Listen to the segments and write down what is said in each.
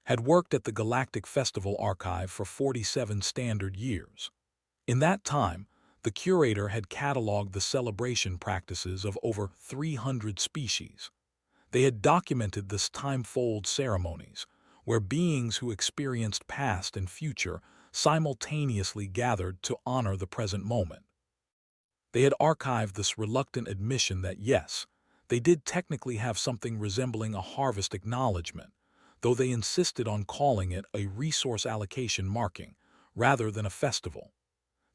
had worked at the Galactic Festival archive for 47 standard years. In that time, the curator had cataloged the celebration practices of over 300 species. They had documented the time-fold ceremonies, where beings who experienced past and future simultaneously gathered to honor the present moment. They had archived this reluctant admission that yes, they did technically have something resembling a harvest acknowledgement, though they insisted on calling it a resource allocation marking rather than a festival.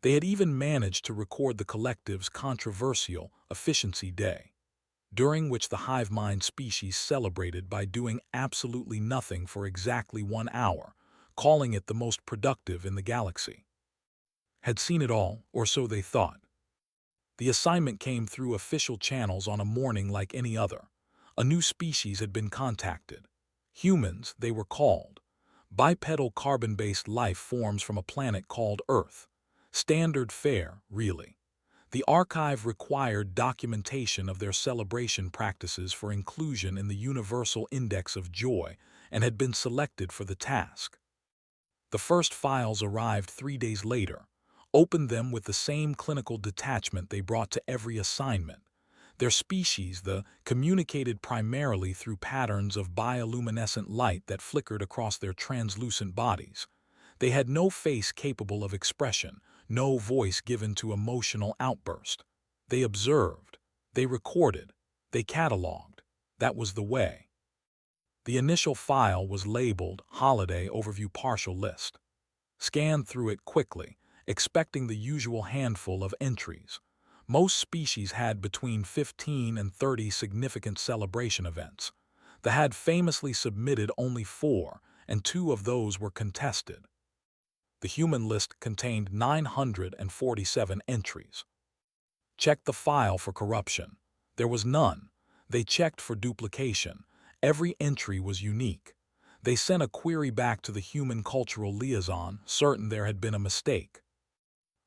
They had even managed to record the collective's controversial Efficiency Day, during which the hive mind species celebrated by doing absolutely nothing for exactly 1 hour, calling it the most productive in the galaxy. Had seen it all, or so they thought. The assignment came through official channels on a morning like any other. A new species had been contacted. Humans, they were called. Bipedal carbon-based life forms from a planet called Earth. Standard fare, really. The archive required documentation of their celebration practices for inclusion in the Universal Index of Joy and had been selected for the task. The first files arrived 3 days later. Opened them with the same clinical detachment they brought to every assignment. Their species, communicated primarily through patterns of bioluminescent light that flickered across their translucent bodies. They had no face capable of expression, no voice given to emotional outburst. They observed, they recorded, they cataloged. That was the way. The initial file was labeled Holiday Overview Partial List. Scanned through it quickly, expecting the usual handful of entries. Most species had between 15 and 30 significant celebration events. The had famously submitted only 4, and 2 of those were contested. The human list contained 947 entries. Checked the file for corruption. There was none. They checked for duplication. Every entry was unique. They sent a query back to the human cultural liaison, certain there had been a mistake.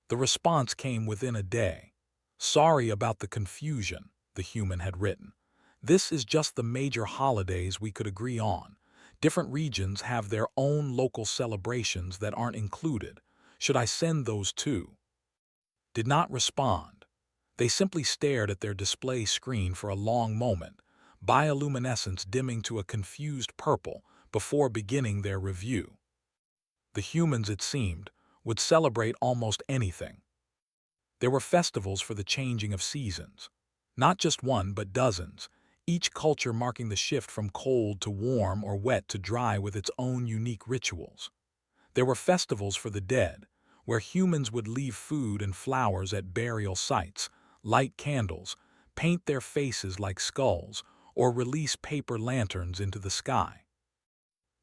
The response came within a day. Sorry about the confusion, the human had written. This is just the major holidays we could agree on. Different regions have their own local celebrations that aren't included. Should I send those too? Did not respond. They simply stared at their display screen for a long moment, bioluminescence dimming to a confused purple before beginning their review. The humans, it seemed, would celebrate almost anything. There were festivals for the changing of seasons. Not just one, but dozens, each culture marking the shift from cold to warm or wet to dry with its own unique rituals. There were festivals for the dead, where humans would leave food and flowers at burial sites, light candles, paint their faces like skulls, or release paper lanterns into the sky.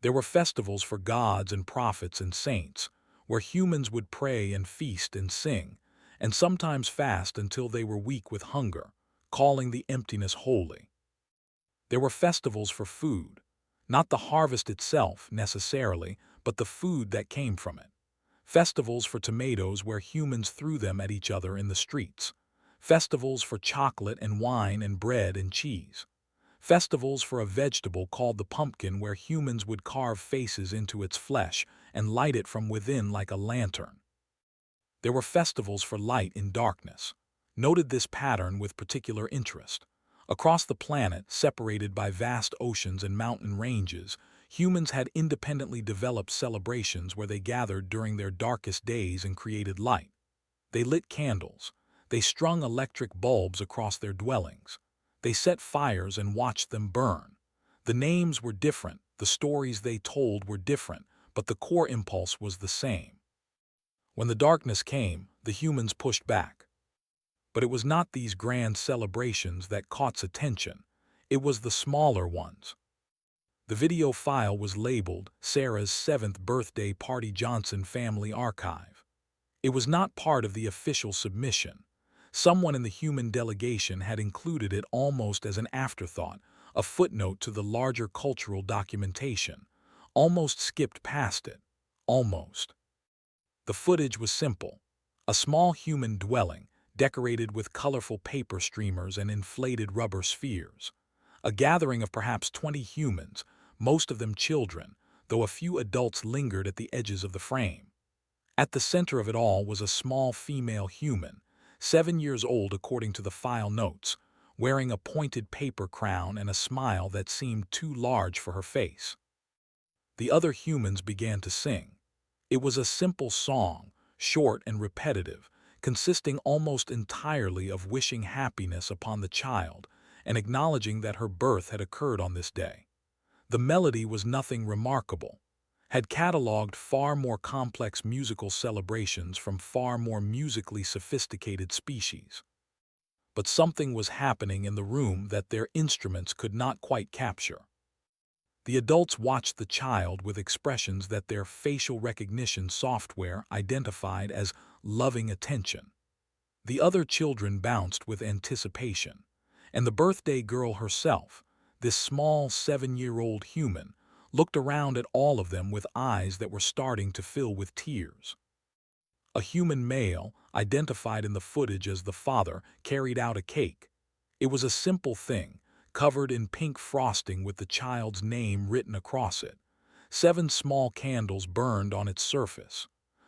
There were festivals for gods and prophets and saints, where humans would pray and feast and sing, and sometimes fast until they were weak with hunger, calling the emptiness holy. There were festivals for food, not the harvest itself necessarily, but the food that came from it. Festivals for tomatoes where humans threw them at each other in the streets. Festivals for chocolate and wine and bread and cheese. Festivals for a vegetable called the pumpkin where humans would carve faces into its flesh and light it from within like a lantern. There were festivals for light in darkness. Noted this pattern with particular interest. Across the planet, separated by vast oceans and mountain ranges, humans had independently developed celebrations where they gathered during their darkest days and created light. They lit candles. They strung electric bulbs across their dwellings. They set fires and watched them burn. The names were different, the stories they told were different, but the core impulse was the same. When the darkness came, the humans pushed back. But it was not these grand celebrations that caught attention. It was the smaller ones. The video file was labeled Sarah's 7th Birthday Party Johnson Family Archive. It was not part of the official submission. Someone in the human delegation had included it almost as an afterthought, a footnote to the larger cultural documentation. Almost skipped past it. Almost. The footage was simple. A small human dwelling, decorated with colorful paper streamers and inflated rubber spheres. A gathering of perhaps 20 humans, most of them children, though a few adults lingered at the edges of the frame. At the center of it all was a small female human, 7 years old according to the file notes, wearing a pointed paper crown and a smile that seemed too large for her face. The other humans began to sing. It was a simple song, short and repetitive, consisting almost entirely of wishing happiness upon the child and acknowledging that her birth had occurred on this day. The melody was nothing remarkable, had cataloged far more complex musical celebrations from far more musically sophisticated species. But something was happening in the room that their instruments could not quite capture. The adults watched the child with expressions that their facial recognition software identified as loving attention. The other children bounced with anticipation, and the birthday girl herself, this small 7-year-old human, looked around at all of them with eyes that were starting to fill with tears. A human male, identified in the footage as the father, carried out a cake. It was a simple thing, covered in pink frosting with the child's name written across it. 7 small candles burned on its surface.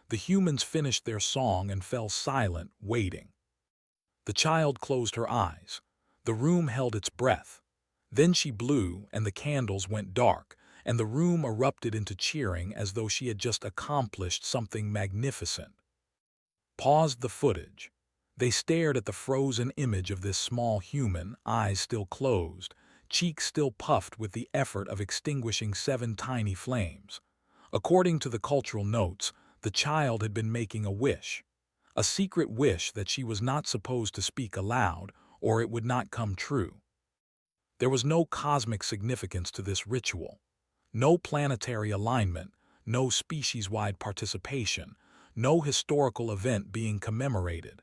The humans finished their song and fell silent, waiting. The child closed her eyes. The room held its breath. Then she blew, and the candles went dark, and the room erupted into cheering as though she had just accomplished something magnificent. Paused the footage. They stared at the frozen image of this small human, eyes still closed, cheeks still puffed with the effort of extinguishing 7 tiny flames. According to the cultural notes, the child had been making a wish. A secret wish that she was not supposed to speak aloud, or it would not come true. There was no cosmic significance to this ritual. No planetary alignment, no species-wide participation, no historical event being commemorated.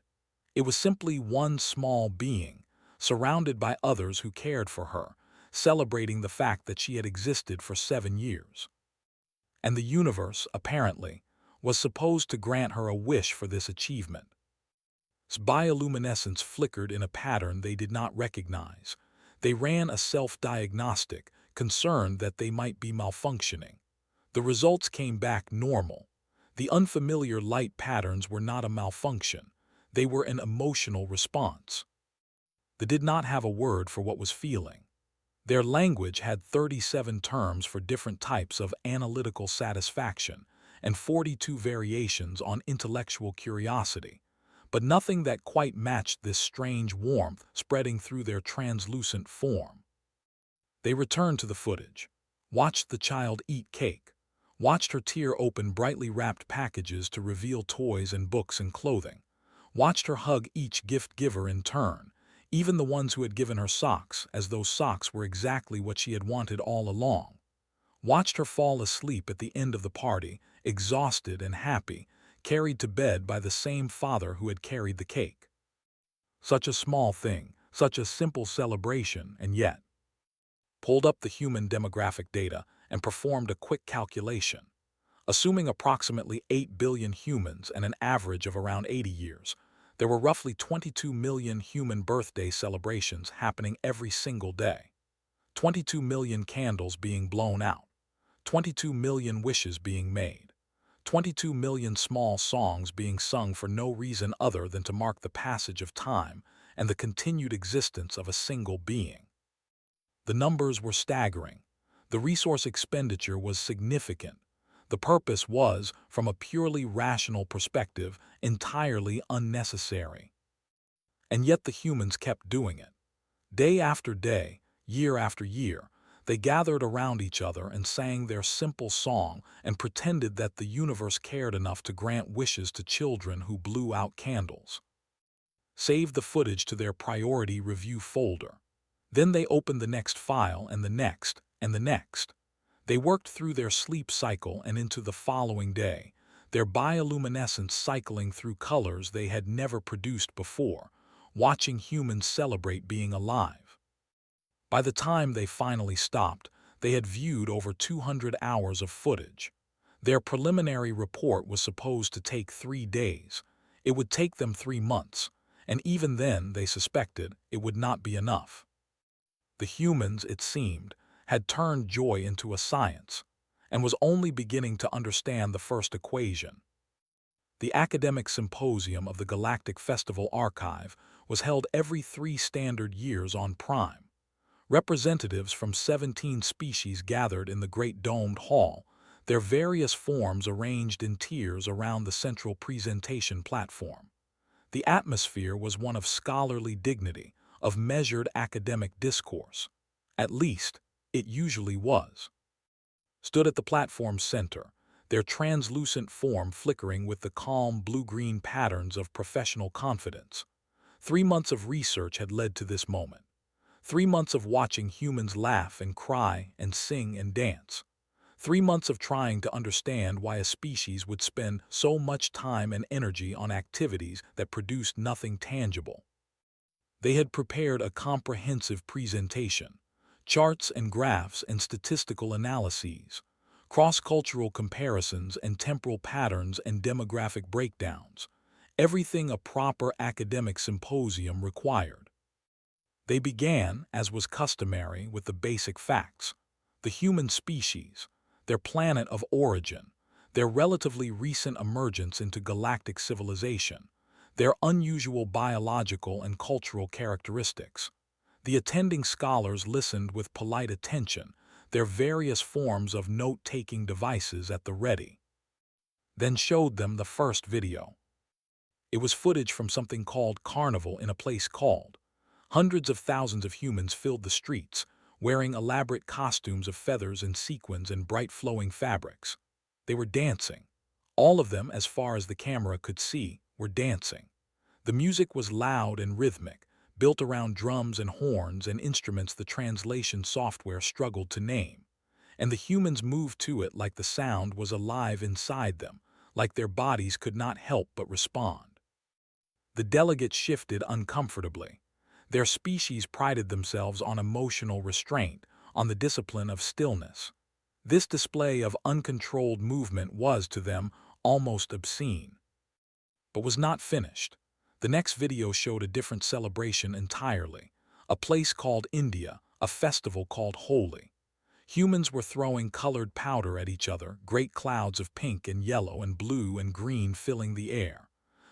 It was simply one small being, surrounded by others who cared for her, celebrating the fact that she had existed for 7 years. And the universe, apparently, was supposed to grant her a wish for this achievement. Bioluminescence flickered in a pattern they did not recognize. They ran a self-diagnostic, concerned that they might be malfunctioning. The results came back normal. The unfamiliar light patterns were not a malfunction. They were an emotional response. They did not have a word for what was feeling. Their language had 37 terms for different types of analytical satisfaction and 42 variations on intellectual curiosity, but nothing that quite matched this strange warmth spreading through their translucent form. They returned to the footage, watched the child eat cake, watched her tear open brightly wrapped packages to reveal toys and books and clothing, watched her hug each gift giver in turn, even the ones who had given her socks, as though socks were exactly what she had wanted all along. Watched her fall asleep at the end of the party, exhausted and happy, carried to bed by the same father who had carried the cake. Such a small thing, such a simple celebration, and yet. Pulled up the human demographic data and performed a quick calculation. Assuming approximately 8 billion humans and an average of around 80 years, there were roughly 22 million human birthday celebrations happening every single day. 22 million candles being blown out. 22 million wishes being made. 22 million small songs being sung for no reason other than to mark the passage of time and the continued existence of a single being. The numbers were staggering. The resource expenditure was significant. The purpose was, from a purely rational perspective, entirely unnecessary. And yet the humans kept doing it. Day after day, year after year, they gathered around each other and sang their simple song and pretended that the universe cared enough to grant wishes to children who blew out candles. Saved the footage to their priority review folder. Then they opened the next file and the next and the next. They worked through their sleep cycle and into the following day, their bioluminescence cycling through colors they had never produced before, watching humans celebrate being alive. By the time they finally stopped, they had viewed over 200 hours of footage. Their preliminary report was supposed to take 3 days. It would take them 3 months, and even then, they suspected, it would not be enough. The humans, it seemed, had turned joy into a science, and was only beginning to understand the first equation. The academic symposium of the Galactic Festival Archive was held every 3 standard years on Prime. Representatives from 17 species gathered in the Great Domed Hall, their various forms arranged in tiers around the central presentation platform. The atmosphere was one of scholarly dignity, of measured academic discourse. At least, it usually was. Stood at the platform's center, their translucent form flickering with the calm blue-green patterns of professional confidence. 3 months of research had led to this moment. 3 months of watching humans laugh and cry and sing and dance. 3 months of trying to understand why a species would spend so much time and energy on activities that produced nothing tangible. They had prepared a comprehensive presentation, charts and graphs and statistical analyses, cross-cultural comparisons and temporal patterns and demographic breakdowns, everything a proper academic symposium required. They began, as was customary, with the basic facts: the human species, their planet of origin, their relatively recent emergence into galactic civilization, their unusual biological and cultural characteristics. The attending scholars listened with polite attention, their various forms of note-taking devices at the ready. Then showed them the first video. It was footage from something called Carnival in a place called. Hundreds of thousands of humans filled the streets, wearing elaborate costumes of feathers and sequins and bright flowing fabrics. They were dancing. All of them, as far as the camera could see, were dancing. The music was loud and rhythmic, built around drums and horns and instruments the translation software struggled to name. And the humans moved to it like the sound was alive inside them, like their bodies could not help but respond. The delegates shifted uncomfortably. Their species prided themselves on emotional restraint, on the discipline of stillness. This display of uncontrolled movement was, to them, almost obscene. But was not finished. The next video showed a different celebration entirely. A place called India, a festival called Holi. Humans were throwing colored powder at each other, great clouds of pink and yellow and blue and green filling the air.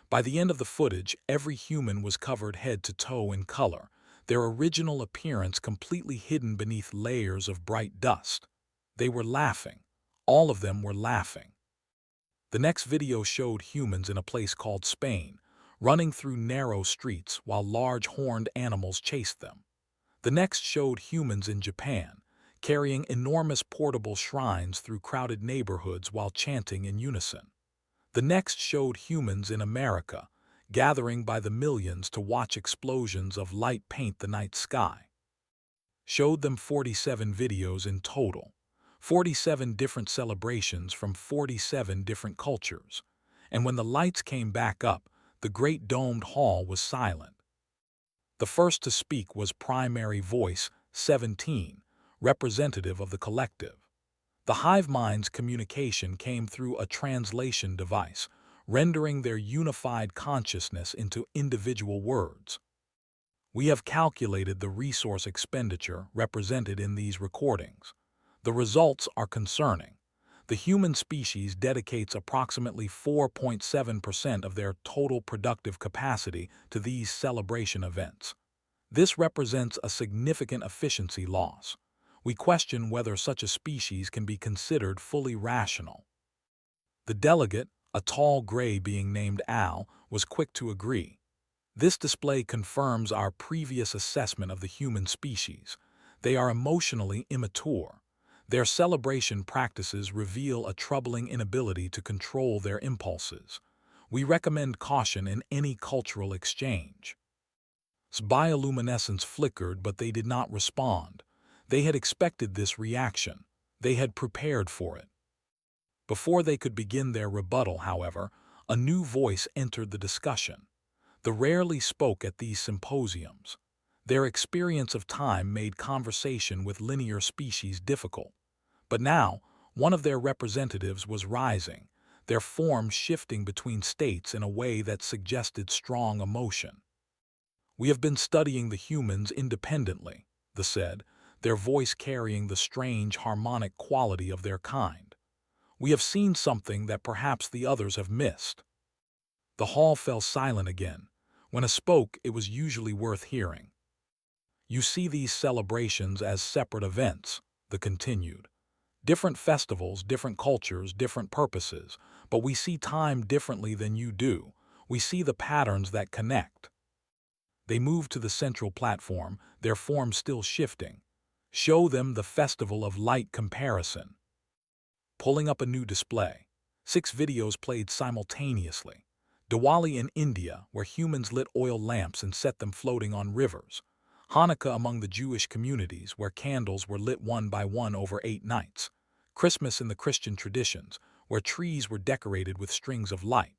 By the end of the footage, every human was covered head to toe in color, their original appearance completely hidden beneath layers of bright dust. They were laughing. All of them were laughing. The next video showed humans in a place called Spain, running through narrow streets while large horned animals chased them. The next showed humans in Japan, carrying enormous portable shrines through crowded neighborhoods while chanting in unison. The next showed humans in America, gathering by the millions to watch explosions of light paint the night sky. Showed them 47 videos in total, 47 different celebrations from 47 different cultures. And when the lights came back up, the great domed hall was silent. The first to speak was Primary Voice 17, representative of the collective. The hive mind's communication came through a translation device, rendering their unified consciousness into individual words. We have calculated the resource expenditure represented in these recordings. The results are concerning. The human species dedicates approximately 4.7% of their total productive capacity to these celebration events. This represents a significant efficiency loss. We question whether such a species can be considered fully rational. The delegate, a tall gray being named Al, was quick to agree. This display confirms our previous assessment of the human species. They are emotionally immature. Their celebration practices reveal a troubling inability to control their impulses. We recommend caution in any cultural exchange. Bioluminescence flickered, but they did not respond. They had expected this reaction. They had prepared for it. Before they could begin their rebuttal, however, a new voice entered the discussion. The rarely spoke at these symposiums. Their experience of time made conversation with linear species difficult. But now, one of their representatives was rising, their form shifting between states in a way that suggested strong emotion. "We have been studying the humans independently," they said, their voice carrying the strange harmonic quality of their kind. We have seen something that perhaps the others have missed." The hall fell silent again. When a spoke, it was usually worth hearing. "You see these celebrations as separate events," the continued. "Different festivals, different cultures, different purposes, but we see time differently than you do. We see the patterns that connect." They moved to the central platform, their form still shifting. "Show them the festival of light comparison." Pulling up a new display. 6 videos played simultaneously. Diwali in India, where humans lit oil lamps and set them floating on rivers. Hanukkah among the Jewish communities, where candles were lit one by one over 8 nights. Christmas in the Christian traditions, where trees were decorated with strings of light.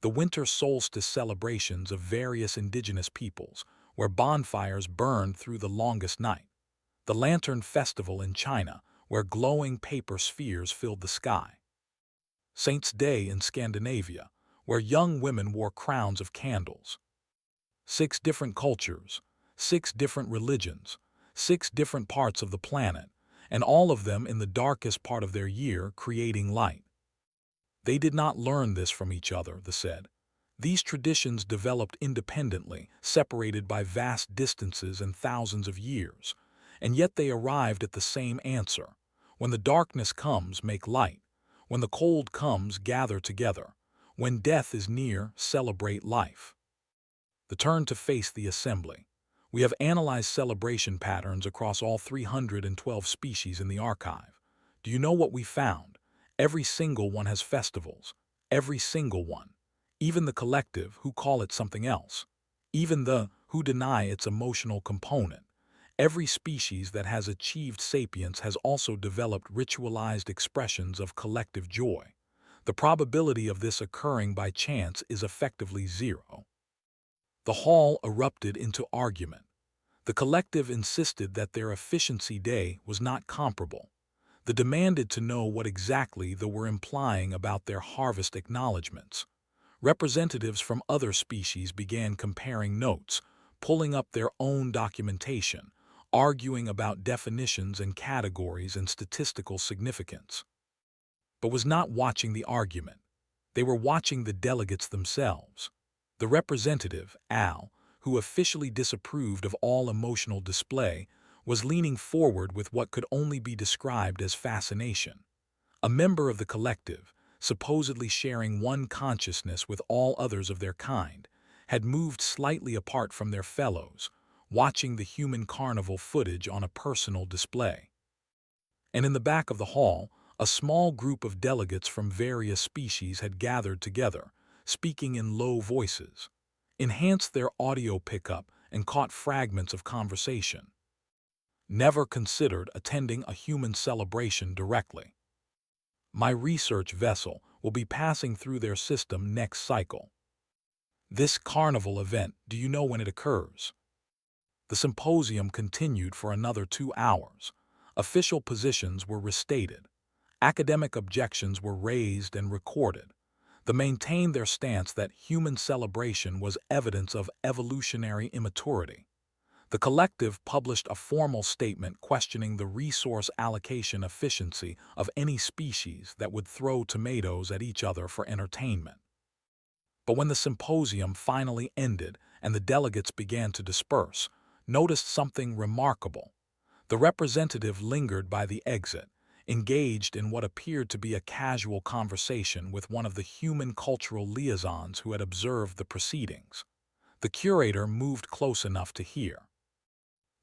The winter solstice celebrations of various indigenous peoples, where bonfires burned through the longest night. The Lantern Festival in China, where glowing paper spheres filled the sky. Saints' Day in Scandinavia, where young women wore crowns of candles. 6 different cultures, 6 different religions, 6 different parts of the planet, and all of them in the darkest part of their year creating light. They did not learn this from each other, they said. These traditions developed independently, separated by vast distances and thousands of years, and yet they arrived at the same answer. When the darkness comes, make light. When the cold comes, gather together. When death is near, celebrate life. The turn to face the assembly. We have analyzed celebration patterns across all 312 species in the archive. Do you know what we found? Every single one has festivals. Every single one. Even the collective, who call it something else. Even the who deny its emotional component. Every species that has achieved sapience has also developed ritualized expressions of collective joy. The probability of this occurring by chance is effectively 0. The hall erupted into argument. The collective insisted that their efficiency day was not comparable. They demanded to know what exactly they were implying about their harvest acknowledgments. Representatives from other species began comparing notes, pulling up their own documentation, arguing about definitions and categories and statistical significance. But was not watching the argument. They were watching the delegates themselves. The representative, Al, who officially disapproved of all emotional display, was leaning forward with what could only be described as fascination. A member of the collective, supposedly sharing one consciousness with all others of their kind, had moved slightly apart from their fellows, watching the human carnival footage on a personal display. And in the back of the hall, a small group of delegates from various species had gathered together, speaking in low voices, enhanced their audio pickup and caught fragments of conversation. Never considered attending a human celebration directly. My research vessel will be passing through their system next cycle. This carnival event, do you know when it occurs? The symposium continued for another 2 hours. Official positions were restated. Academic objections were raised and recorded. They maintained their stance that human celebration was evidence of evolutionary immaturity. The collective published a formal statement questioning the resource allocation efficiency of any species that would throw tomatoes at each other for entertainment. But when the symposium finally ended and the delegates began to disperse, noticed something remarkable. The representative lingered by the exit, engaged in what appeared to be a casual conversation with one of the human cultural liaisons who had observed the proceedings. The curator moved close enough to hear.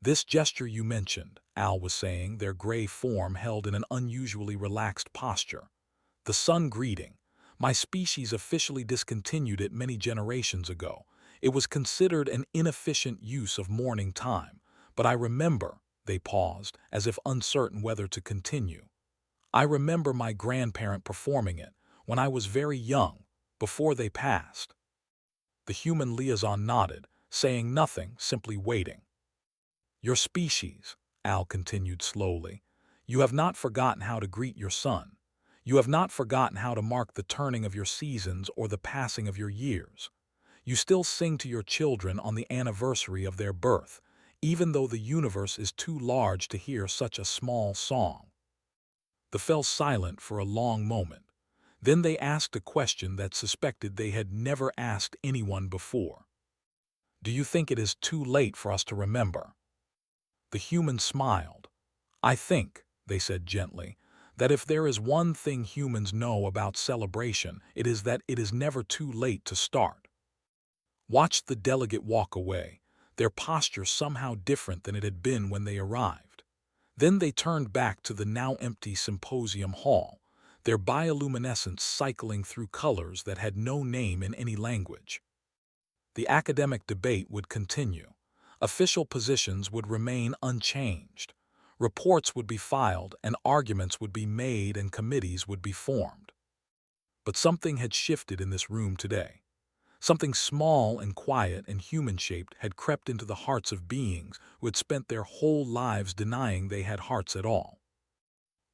"This gesture you mentioned," Al was saying, their gray form held in an unusually relaxed posture. "The sun greeting. My species officially discontinued it many generations ago. It was considered an inefficient use of morning time, but I remember," they paused, as if uncertain whether to continue. "I remember my grandparent performing it, when I was very young, before they passed." The human liaison nodded, saying nothing, simply waiting. "Your species," Al continued slowly, "you have not forgotten how to greet your son. You have not forgotten how to mark the turning of your seasons or the passing of your years. You still sing to your children on the anniversary of their birth, even though the universe is too large to hear such a small song." They fell silent for a long moment. Then they asked a question that suspected they had never asked anyone before. "Do you think it is too late for us to remember?" The humans smiled. "I think," they said gently, "that if there is one thing humans know about celebration, it is that it is never too late to start." Watch the delegate walk away, their posture somehow different than it had been when they arrived. Then they turned back to the now empty symposium hall, their bioluminescence cycling through colors that had no name in any language. The academic debate would continue. Official positions would remain unchanged. Reports would be filed and arguments would be made and committees would be formed. But something had shifted in this room today. Something small and quiet and human-shaped had crept into the hearts of beings who had spent their whole lives denying they had hearts at all.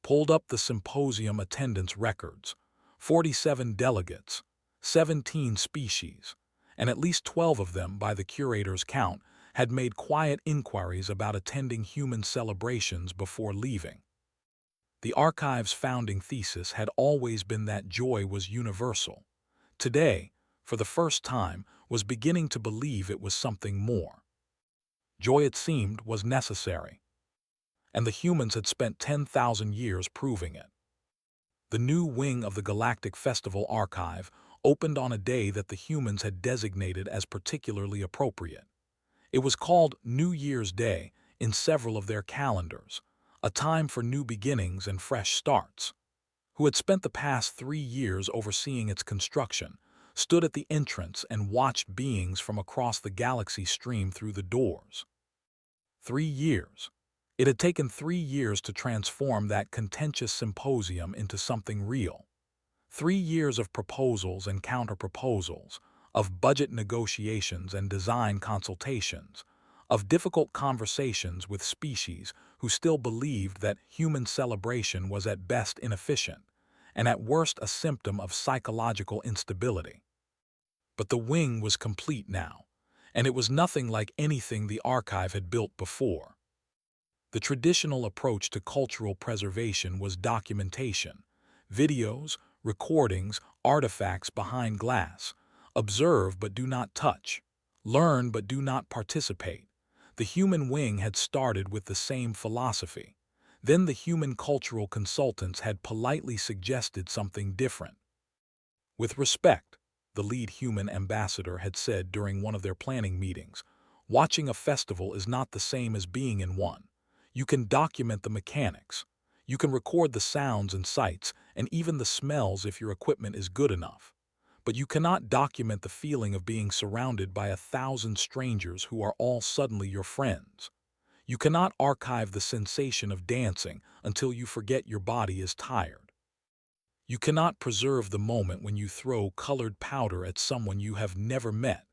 Pulled up the symposium attendance records. 47 delegates, 17 species, and at least 12 of them, by the curator's count, had made quiet inquiries about attending human celebrations before leaving. The archive's founding thesis had always been that joy was universal. Today, for the first time, was beginning to believe it was something more. Joy, it seemed, was necessary. And the humans had spent 10,000 years proving it. The new wing of the Galactic Festival Archive opened on a day that the humans had designated as particularly appropriate. It was called New Year's Day in several of their calendars, a time for new beginnings and fresh starts. Who had spent the past 3 years overseeing its construction, stood at the entrance and watched beings from across the galaxy stream through the doors. 3 years. It had taken 3 years to transform that contentious symposium into something real. 3 years of proposals and counter-proposals, of budget negotiations and design consultations, of difficult conversations with species who still believed that human celebration was at best inefficient, and at worst a symptom of psychological instability. But the wing was complete now, and it was nothing like anything the archive had built before. The traditional approach to cultural preservation was documentation, videos, recordings, artifacts behind glass. Observe but do not touch. Learn but do not participate. The human wing had started with the same philosophy. Then the human cultural consultants had politely suggested something different. "With respect," the lead human ambassador had said during one of their planning meetings, "watching a festival is not the same as being in one. You can document the mechanics. You can record the sounds and sights, and even the smells if your equipment is good enough. But you cannot document the feeling of being surrounded by 1,000 strangers who are all suddenly your friends. You cannot archive the sensation of dancing until you forget your body is tired. You cannot preserve the moment when you throw colored powder at someone you have never met,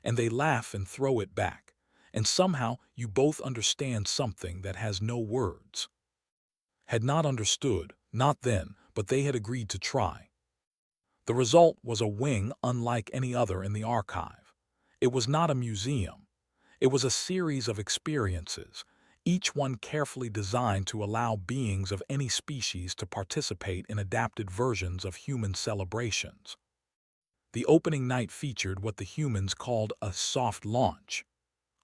and they laugh and throw it back, and somehow you both understand something that has no words." Had not understood, not then, but they had agreed to try. The result was a wing unlike any other in the archive. It was not a museum. It was a series of experiences, each one carefully designed to allow beings of any species to participate in adapted versions of human celebrations. The opening night featured what the humans called a soft launch.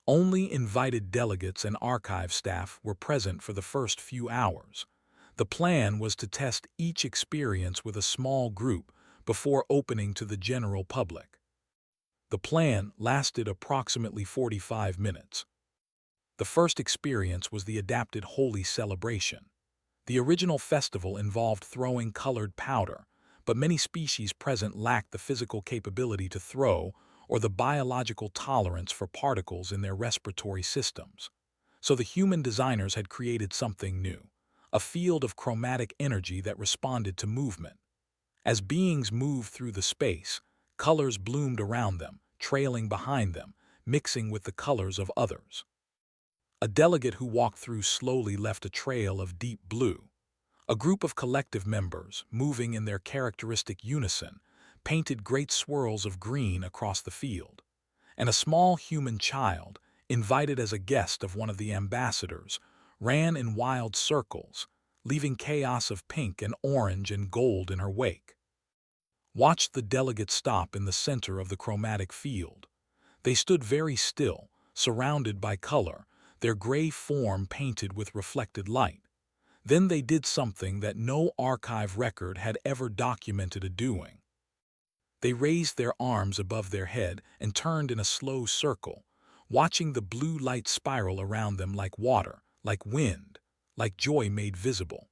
Only invited delegates and archive staff were present for the first few hours. The plan was to test each experience with a small group before opening to the general public. The plan lasted approximately 45 minutes. The first experience was the adapted Holy Celebration. The original festival involved throwing colored powder, but many species present lacked the physical capability to throw or the biological tolerance for particles in their respiratory systems. So the human designers had created something new, a field of chromatic energy that responded to movement. As beings moved through the space, colors bloomed around them, trailing behind them, mixing with the colors of others. A delegate who walked through slowly left a trail of deep blue. A group of collective members, moving in their characteristic unison, painted great swirls of green across the field. And a small human child, invited as a guest of one of the ambassadors, ran in wild circles, leaving chaos of pink and orange and gold in her wake. Watch the delegates stop in the center of the chromatic field. They stood very still, surrounded by color, their gray form painted with reflected light. Then they did something that no archive record had ever documented a doing. They raised their arms above their head and turned in a slow circle, watching the blue light spiral around them like water, like wind, like joy made visible.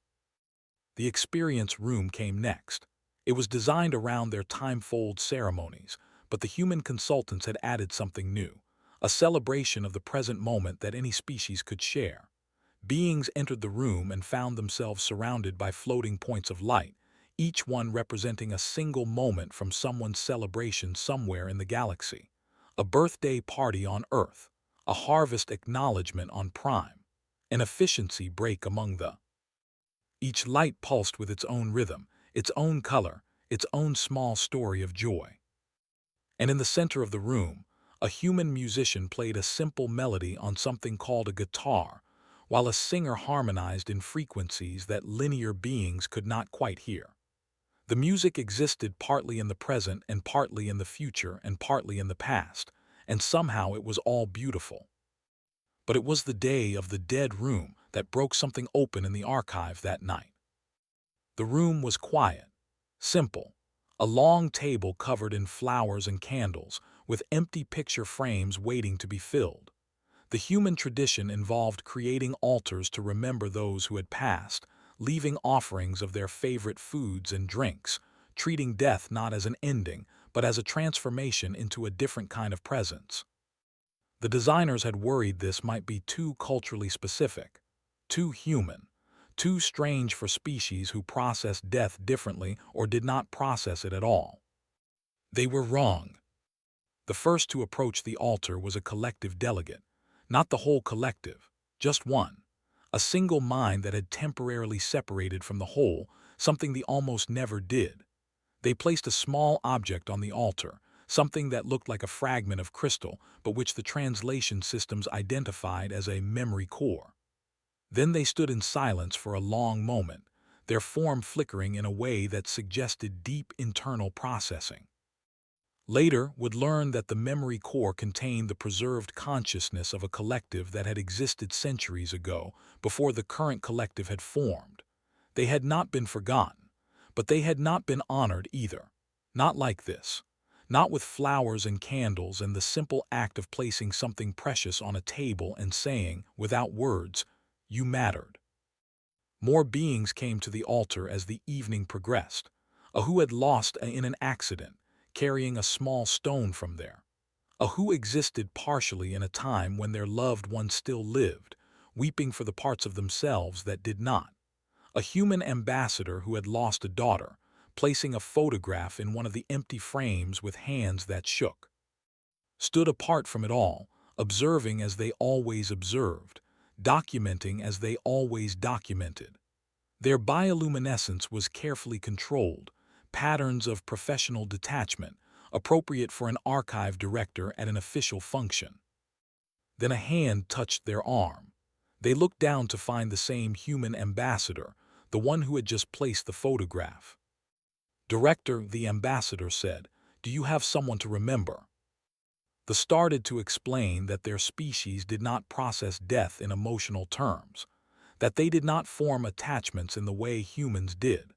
The experience room came next. It was designed around their time-fold ceremonies, but the human consultants had added something new, a celebration of the present moment that any species could share. Beings entered the room and found themselves surrounded by floating points of light, each one representing a single moment from someone's celebration somewhere in the galaxy. A birthday party on Earth, a harvest acknowledgement on Prime, an efficiency break among the. Each light pulsed with its own rhythm, its own color, its own small story of joy. And in the center of the room, a human musician played a simple melody on something called a guitar, while a singer harmonized in frequencies that linear beings could not quite hear. The music existed partly in the present and partly in the future and partly in the past, and somehow it was all beautiful. But it was the day of the dead room that broke something open in the archive that night. The room was quiet, simple, a long table covered in flowers and candles, with empty picture frames waiting to be filled. The human tradition involved creating altars to remember those who had passed, leaving offerings of their favorite foods and drinks, treating death not as an ending, but as a transformation into a different kind of presence. The designers had worried this might be too culturally specific, too human, too strange for species who processed death differently or did not process it at all. They were wrong. The first to approach the altar was a collective delegate, not the whole collective, just one, a single mind that had temporarily separated from the whole, something they almost never did. They placed a small object on the altar, something that looked like a fragment of crystal, but which the translation systems identified as a memory core. Then they stood in silence for a long moment, their form flickering in a way that suggested deep internal processing. Later would learn that the memory core contained the preserved consciousness of a collective that had existed centuries ago, before the current collective had formed. They had not been forgotten, but they had not been honored either. Not like this. Not with flowers and candles and the simple act of placing something precious on a table and saying, without words, "You mattered." More beings came to the altar as the evening progressed. A who had lost in an accident, carrying a small stone from there. A who existed partially in a time when their loved one still lived, weeping for the parts of themselves that did not. A human ambassador who had lost a daughter, placing a photograph in one of the empty frames with hands that shook. Stood apart from it all, observing as they always observed, documenting as they always documented. Their bioluminescence was carefully controlled, patterns of professional detachment, appropriate for an archive director at an official function. Then a hand touched their arm. They looked down to find the same human ambassador, the one who had just placed the photograph. "Director," the ambassador said, "do you have someone to remember?" They started to explain that their species did not process death in emotional terms, that they did not form attachments in the way humans did.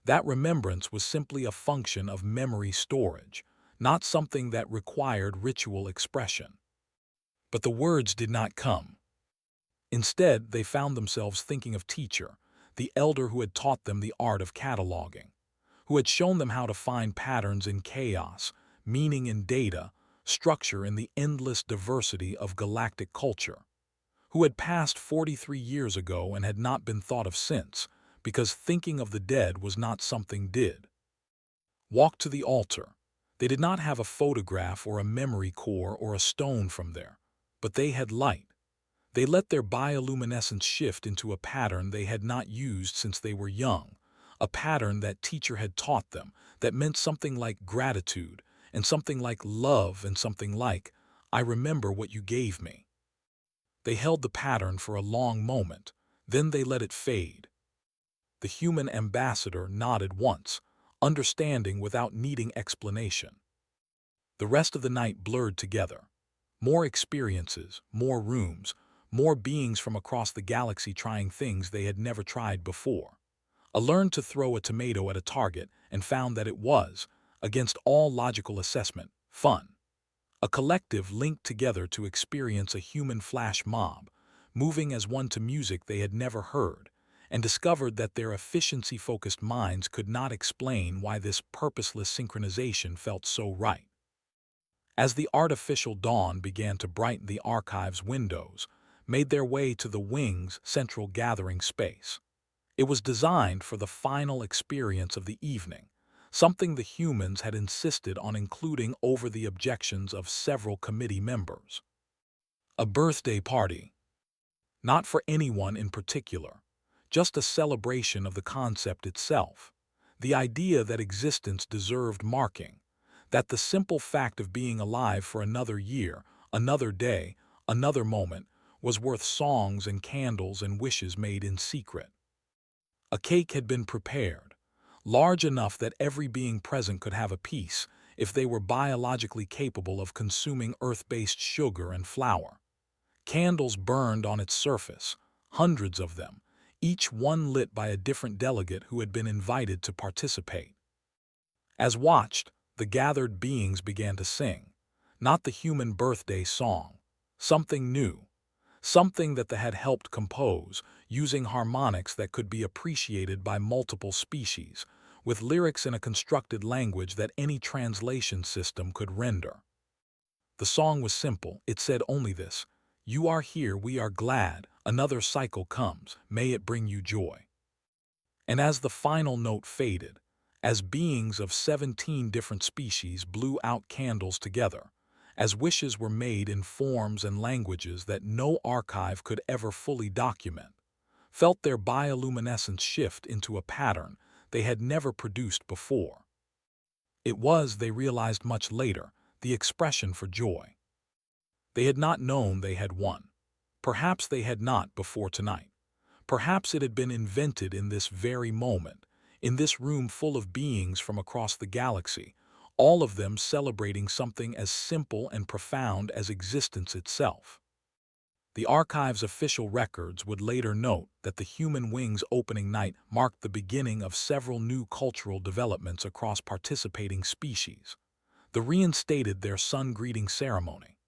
That remembrance was simply a function of memory storage, not something that required ritual expression. But the words did not come. Instead, they found themselves thinking of Teacher, the elder who had taught them the art of cataloging, who had shown them how to find patterns in chaos, meaning in data, structure in the endless diversity of galactic culture, who had passed 43 years ago and had not been thought of since, because thinking of the dead was not something did. Walked to the altar. They did not have a photograph or a memory core or a stone from there, but they had light. They let their bioluminescence shift into a pattern they had not used since they were young, a pattern that Teacher had taught them that meant something like gratitude and something like love and something like, "I remember what you gave me." They held the pattern for a long moment, then they let it fade. The human ambassador nodded once, understanding without needing explanation. The rest of the night blurred together. More experiences, more rooms, more beings from across the galaxy trying things they had never tried before. A learned to throw a tomato at a target and found that it was, against all logical assessment, fun. A collective linked together to experience a human flash mob, moving as one to music they had never heard, and discovered that their efficiency-focused minds could not explain why this purposeless synchronization felt so right. As the artificial dawn began to brighten the archive's windows, made their way to the wing's central gathering space. It was designed for the final experience of the evening, something the humans had insisted on including over the objections of several committee members. A birthday party. Not for anyone in particular, just a celebration of the concept itself, the idea that existence deserved marking, that the simple fact of being alive for another year, another day, another moment, was worth songs and candles and wishes made in secret. A cake had been prepared, large enough that every being present could have a piece if they were biologically capable of consuming Earth-based sugar and flour. Candles burned on its surface, hundreds of them, each one lit by a different delegate who had been invited to participate. As watched, the gathered beings began to sing, not the human birthday song, something new, something that they had helped compose, using harmonics that could be appreciated by multiple species, with lyrics in a constructed language that any translation system could render. The song was simple, it said only this: "You are here, we are glad, another cycle comes, may it bring you joy." And as the final note faded, as beings of 17 different species blew out candles together, as wishes were made in forms and languages that no archive could ever fully document, felt their bioluminescence shift into a pattern they had never produced before. It was, they realized much later, the expression for joy. They had not known they had won. Perhaps they had not before tonight. Perhaps it had been invented in this very moment, in this room full of beings from across the galaxy, all of them celebrating something as simple and profound as existence itself. The archive's official records would later note that the Human Wings opening night marked the beginning of several new cultural developments across participating species. The reinstated their sun greeting ceremony.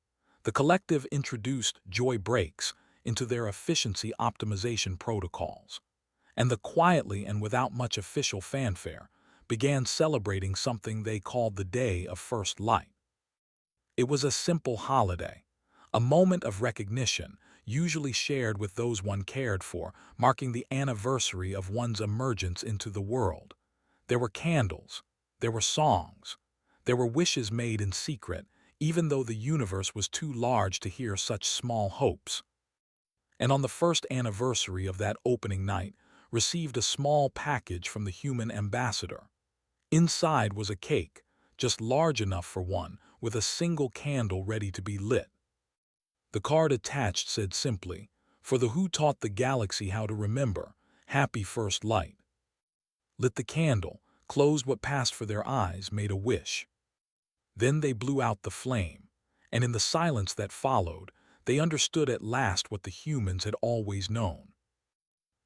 The collective introduced joy breaks into their efficiency optimization protocols, and the quietly and without much official fanfare began celebrating something they called the Day of First Light. It was a simple holiday, a moment of recognition, usually shared with those one cared for, marking the anniversary of one's emergence into the world. There were candles, there were songs, there were wishes made in secret, even though the universe was too large to hear such small hopes. And on the first anniversary of that opening night, received a small package from the human ambassador. Inside was a cake, just large enough for one, with a single candle ready to be lit. The card attached said simply, "For the who taught the galaxy how to remember, happy first light." Lit the candle, closed what passed for their eyes, made a wish. Then they blew out the flame, and in the silence that followed, they understood at last what the humans had always known.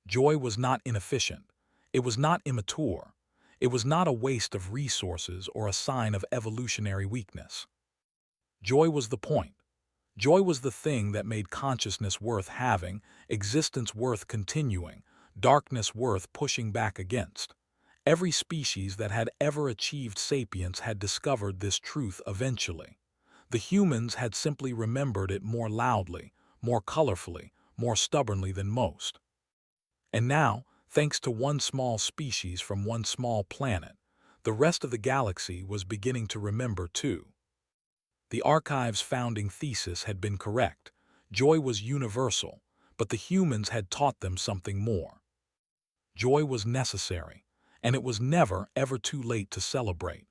Joy was not inefficient. It was not immature. It was not a waste of resources or a sign of evolutionary weakness. Joy was the point. Joy was the thing that made consciousness worth having, existence worth continuing, darkness worth pushing back against. Every species that had ever achieved sapience had discovered this truth eventually. The humans had simply remembered it more loudly, more colorfully, more stubbornly than most. And now, thanks to one small species from one small planet, the rest of the galaxy was beginning to remember too. The archive's founding thesis had been correct. Joy was universal, but the humans had taught them something more. Joy was necessary, and it was never, ever too late to celebrate.